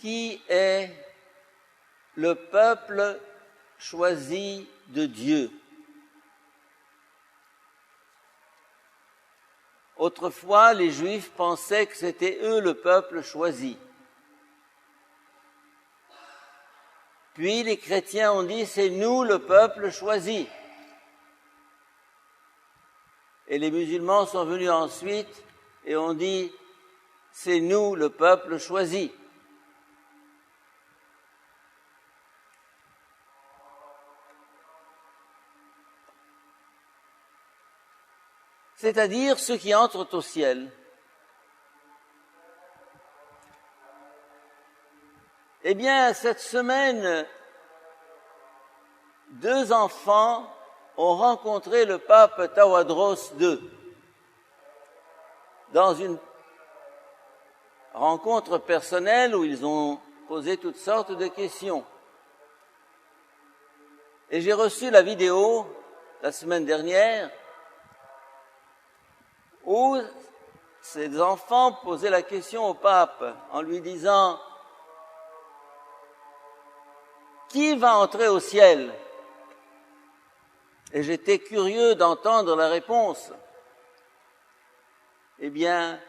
qui est le peuple choisi de Dieu. Autrefois, les Juifs pensaient que c'était eux le peuple choisi. Puis les chrétiens ont dit, c'est nous le peuple choisi. Et les musulmans sont venus ensuite et ont dit, c'est nous le peuple choisi. C'est-à-dire ceux qui entrent au ciel. Eh bien, cette semaine, 2 enfants ont rencontré le pape Tawadros II dans une rencontre personnelle où ils ont posé toutes sortes de questions. Et j'ai reçu la vidéo la semaine dernière où ces enfants posaient la question au pape en lui disant « Qui va entrer au ciel ?» Et j'étais curieux d'entendre la réponse. Eh bien,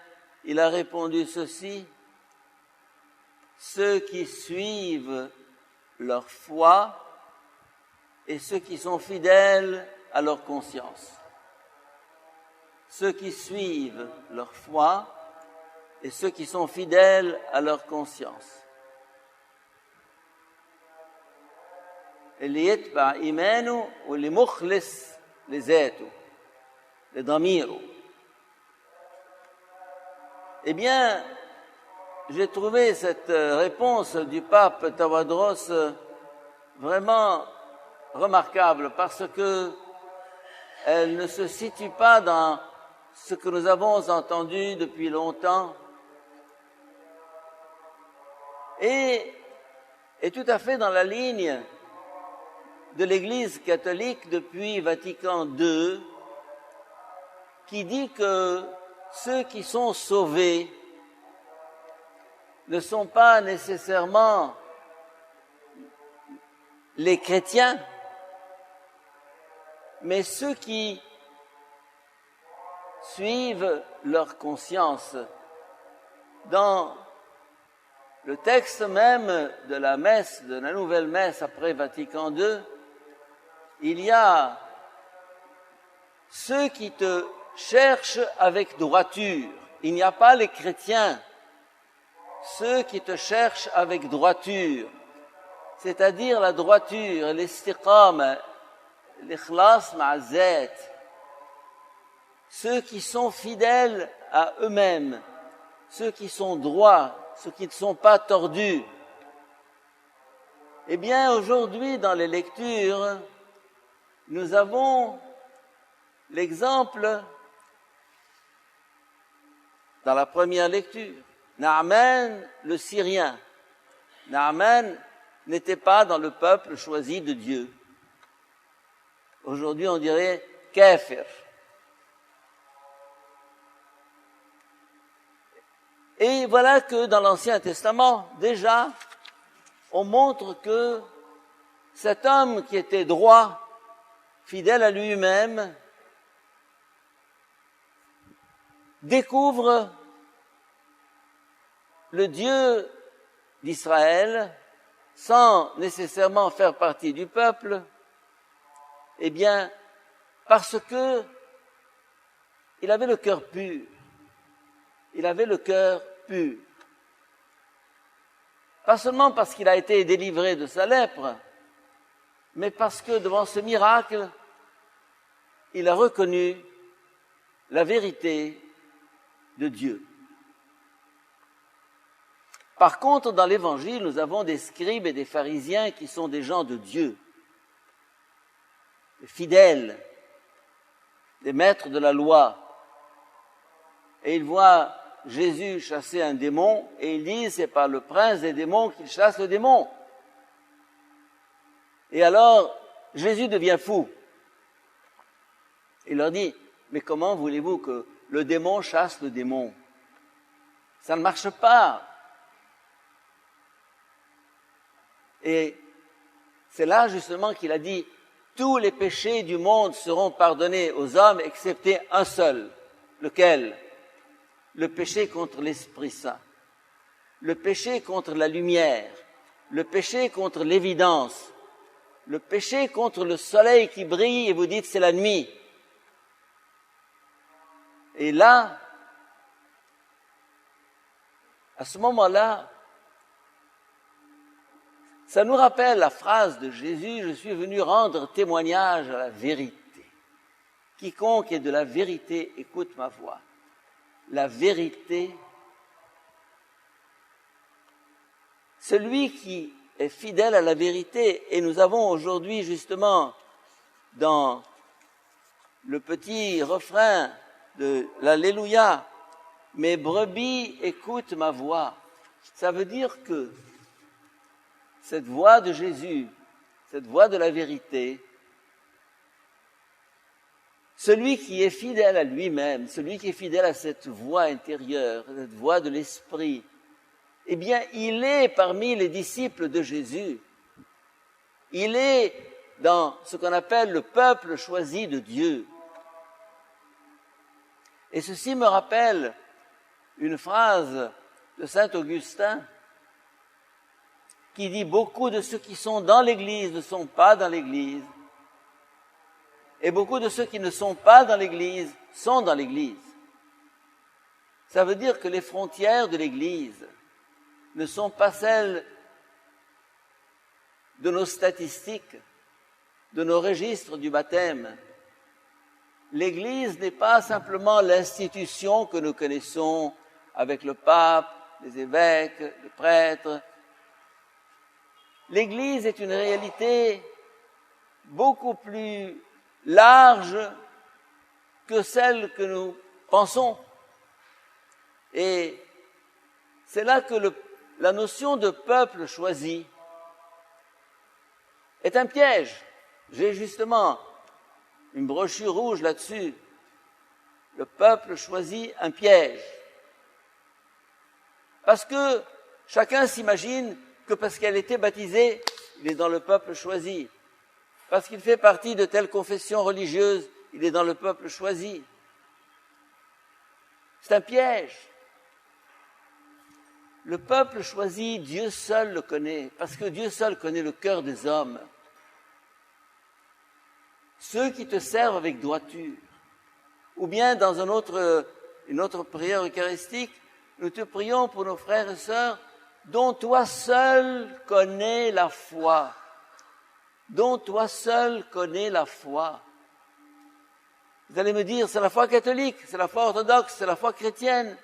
il a répondu ceci, « Ceux qui suivent leur foi et ceux qui sont fidèles à leur conscience. » Ceux qui suivent leur foi et ceux qui sont fidèles à leur conscience. اللي يتبع إيمانه واللي مخلص لذاته لضميره. Eh bien, j'ai trouvé cette réponse du pape Tawadros vraiment remarquable parce que elle ne se situe pas dans ce que nous avons entendu depuis longtemps et est tout à fait dans la ligne de l'Église catholique depuis Vatican II, qui dit que ceux qui sont sauvés ne sont pas nécessairement les chrétiens, mais ceux qui suivent leur conscience. Dans le texte même de la messe, de la nouvelle messe après Vatican II, il y a ceux qui te cherchent avec droiture. Il n'y a pas les chrétiens, ceux qui te cherchent avec droiture, c'est-à-dire la droiture, l'istiqama, l'ikhlas ma'azat, ceux qui sont fidèles à eux-mêmes, ceux qui sont droits, ceux qui ne sont pas tordus. Eh bien, aujourd'hui, dans les lectures, nous avons l'exemple, dans la première lecture, Naaman le Syrien. Naaman n'était pas dans le peuple choisi de Dieu. Aujourd'hui, on dirait kafir. Et voilà que dans l'Ancien Testament, déjà, on montre que cet homme qui était droit, fidèle à lui-même, découvre le Dieu d'Israël sans nécessairement faire partie du peuple, eh bien, parce que il avait le cœur pur. Il avait le cœur pur. Pas seulement parce qu'il a été délivré de sa lèpre, mais parce que devant ce miracle, il a reconnu la vérité de Dieu. Par contre, dans l'Évangile, nous avons des scribes et des pharisiens qui sont des gens de Dieu, des fidèles, des maîtres de la loi. Et ils voient Jésus chasser un démon et ils disent c'est par le prince des démons qu'il chasse le démon. Et alors, Jésus devient fou. Il leur dit, mais comment voulez-vous que le démon chasse le démon? Ça ne marche pas. Et c'est là justement qu'il a dit « Tous les péchés du monde seront pardonnés aux hommes, excepté un seul. » Lequel? Le péché contre l'Esprit Saint, le péché contre la lumière, le péché contre l'évidence, le péché contre le soleil qui brille et vous dites c'est la nuit. Et là, à ce moment-là, ça nous rappelle la phrase de Jésus, je suis venu rendre témoignage à la vérité. Quiconque est de la vérité écoute ma voix. La vérité, celui qui est fidèle à la vérité, et nous avons aujourd'hui justement dans le petit refrain de l'Alléluia, mes brebis écoutent ma voix. Ça veut dire que cette voix de Jésus, cette voix de la vérité, celui qui est fidèle à lui-même, celui qui est fidèle à cette voix intérieure, cette voix de l'Esprit, eh bien, il est parmi les disciples de Jésus. Il est dans ce qu'on appelle le peuple choisi de Dieu. Et ceci me rappelle une phrase de saint Augustin qui dit « Beaucoup de ceux qui sont dans l'Église ne sont pas dans l'Église. Et beaucoup de ceux qui ne sont pas dans l'Église sont dans l'Église. » Ça veut dire que les frontières de l'Église ne sont pas celles de nos statistiques, de nos registres du baptême. L'Église n'est pas simplement l'institution que nous connaissons avec le pape, les évêques, les prêtres. L'Église est une réalité beaucoup plus large que celle que nous pensons. Et c'est là que la notion de peuple choisi est un piège. J'ai justement une brochure rouge là-dessus. Le peuple choisi, un piège. Parce que chacun s'imagine que parce qu'elle a été baptisée, il est dans le peuple choisi. Parce qu'il fait partie de telle confession religieuse, il est dans le peuple choisi. C'est un piège. Le peuple choisi, Dieu seul le connaît, parce que Dieu seul connaît le cœur des hommes. Ceux qui te servent avec droiture, ou bien dans une autre prière eucharistique, nous te prions pour nos frères et sœurs dont toi seul connais la foi. Dont toi seul connais la foi. Vous allez me dire, c'est la foi catholique, c'est la foi orthodoxe, c'est la foi chrétienne.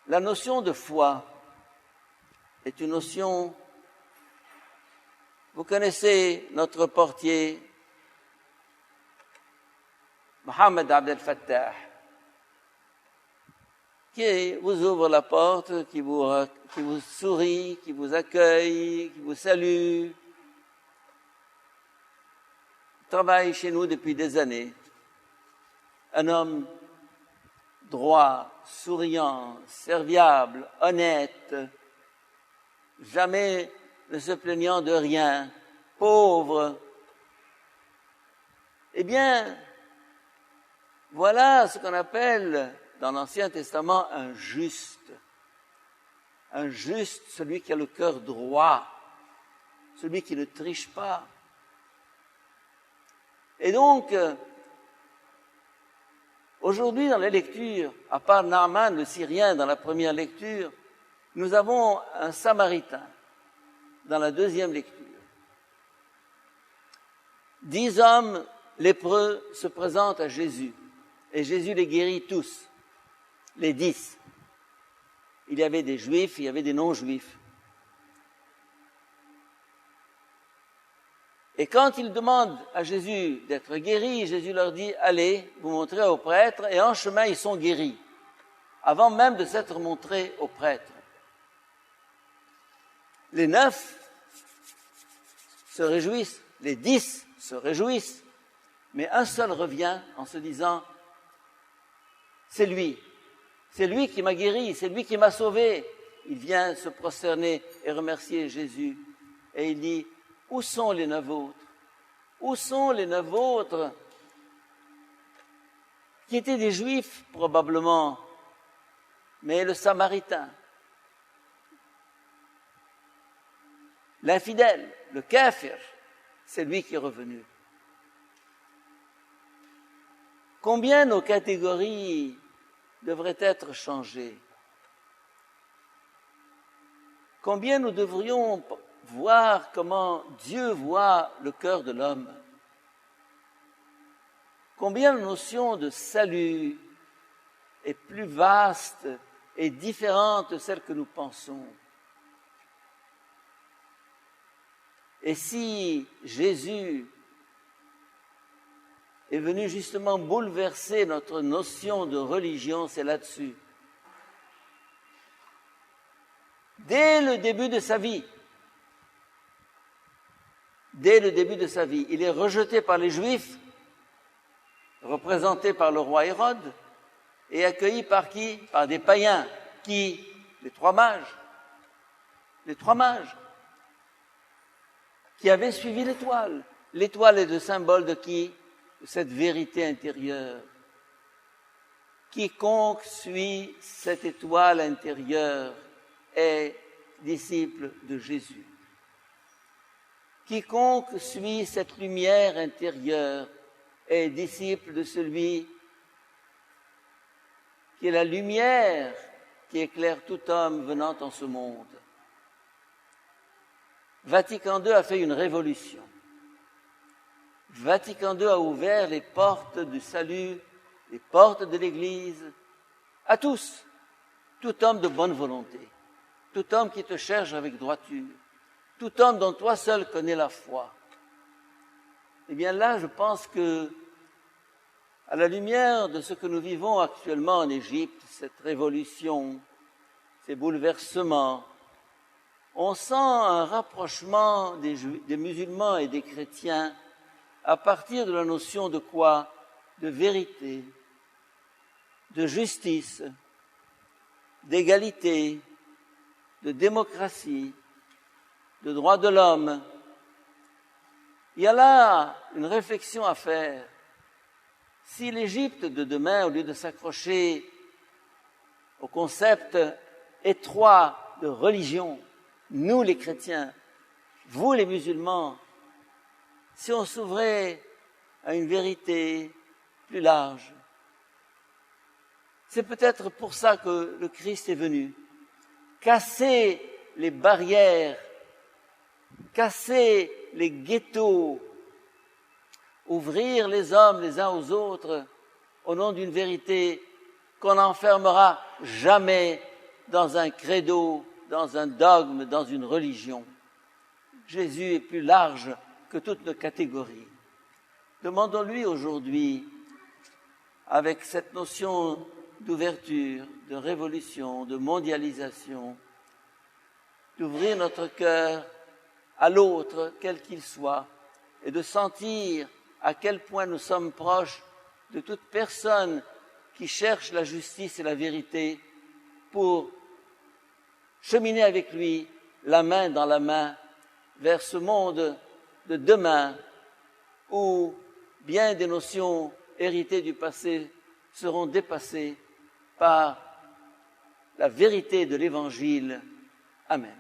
La notion de foi est une notion, vous connaissez notre portier, Mohamed Abdel Fattah, qui vous ouvre la porte, qui vous sourit, qui vous accueille, qui vous salue. Il travaille chez nous depuis des années. Un homme droit, souriant, serviable, honnête, jamais ne se plaignant de rien, pauvre. Eh bien, voilà ce qu'on appelle dans l'Ancien Testament un juste. Un juste, celui qui a le cœur droit, celui qui ne triche pas. Et donc, aujourd'hui dans les lectures, à part Naaman le Syrien dans la première lecture, nous avons un Samaritain dans la deuxième lecture. 10 hommes lépreux se présentent à Jésus et Jésus les guérit tous. Les 10. Il y avait des juifs, il y avait des non-juifs. Et quand ils demandent à Jésus d'être guéris, Jésus leur dit, allez, vous montrez aux prêtres, et en chemin, ils sont guéris, avant même de s'être montrés aux prêtres. Les 9 se réjouissent, les 10 se réjouissent, mais un seul revient en se disant, c'est lui. C'est lui qui m'a guéri, c'est lui qui m'a sauvé. Il vient se prosterner et remercier Jésus. Et il dit, où sont les 9 autres? Où sont les 9 autres qui étaient des Juifs probablement, mais le Samaritain, l'infidèle, le kafir, c'est lui qui est revenu. Combien nos catégories devraient être changées? Combien nous devrions voir comment Dieu voit le cœur de l'homme? Combien la notion de salut est plus vaste et différente de celle que nous pensons? Et si Jésus est venu justement bouleverser notre notion de religion, c'est là-dessus. Dès le début de sa vie, il est rejeté par les Juifs, représenté par le roi Hérode, et accueilli par qui? Par des païens. Qui? Les 3 mages. Les 3 mages qui avaient suivi l'étoile. L'étoile est le symbole de qui? De cette vérité intérieure. Quiconque suit cette étoile intérieure est disciple de Jésus. Quiconque suit cette lumière intérieure est disciple de celui qui est la lumière qui éclaire tout homme venant en ce monde. Vatican II a fait une révolution. Vatican II a ouvert les portes du salut, les portes de l'Église, à tous, tout homme de bonne volonté, tout homme qui te cherche avec droiture, tout homme dont toi seul connais la foi. Eh bien là, je pense que, à la lumière de ce que nous vivons actuellement en Égypte, cette révolution, ces bouleversements, on sent un rapprochement des musulmans et des chrétiens à partir de la notion de quoi? De vérité, de justice, d'égalité, de démocratie, de droits de l'homme. Il y a là une réflexion à faire. Si l'Égypte de demain, au lieu de s'accrocher au concept étroit de religion, nous les chrétiens, vous les musulmans, si on s'ouvrait à une vérité plus large, c'est peut-être pour ça que le Christ est venu, casser les barrières, casser les ghettos, ouvrir les hommes les uns aux autres au nom d'une vérité qu'on n'enfermera jamais dans un credo, dans un dogme, dans une religion. Jésus est plus large que toutes nos catégories. Demandons-lui aujourd'hui, avec cette notion d'ouverture, de révolution, de mondialisation, d'ouvrir notre cœur à l'autre, quel qu'il soit, et de sentir à quel point nous sommes proches de toute personne qui cherche la justice et la vérité pour cheminer avec lui, la main dans la main, vers ce monde de demain où bien des notions héritées du passé seront dépassées par la vérité de l'Évangile. Amen.